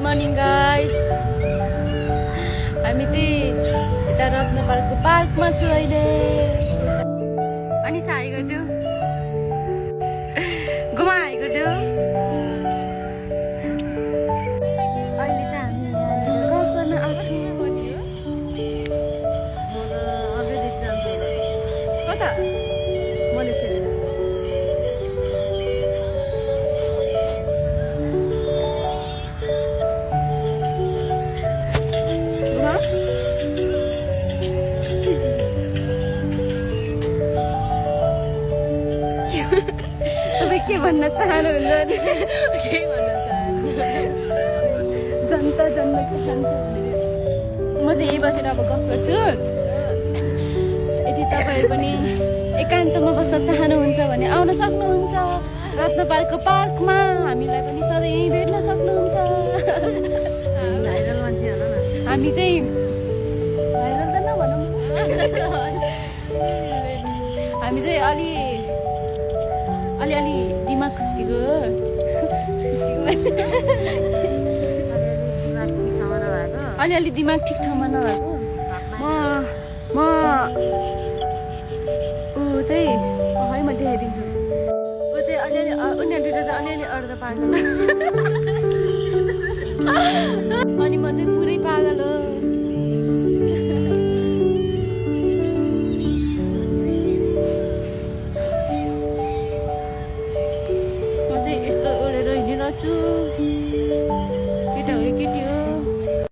Morning guys. हामी चाहिँ यता रत्न पार्कको पार्कमा छु अहिले। अनि हाई गरिदियो, गुमा हाई गरिदियो। अहिले चाहिँ हामी गफ गर्न आउँछौँ। कता मलेसिया? तपाईँ के भन्न चाहनुहुन्छ? के भन्न चाहनुहुन्छ? जनता जन्म के खान्छ भने म चाहिँ यही बसेर अब गफ गर्छु। यदि तपाईँहरू पनि एकान्तमा बस्न चाहनुहुन्छ भने आउन सक्नुहुन्छ रत्न पार्कको पार्कमा। हामीलाई पनि सधैँ यहीँ भेट्न सक्नुहुन्छ। भाइरल मान्छे होला न हामी चाहिँ भाइरल त नभनौँ, हामी चाहिँ अलि दिमाग खुस्केको अलिअलि दिमाग ठिक ठाउँमा नभएको। म ऊ चाहिँ है म देखाइदिन्छु। ऊ चाहिँ अलिअलि उनीहरू दुइटा चाहिँ अलिअलि अर्ध पागल अनि म चाहिँ पुरै पागल हो।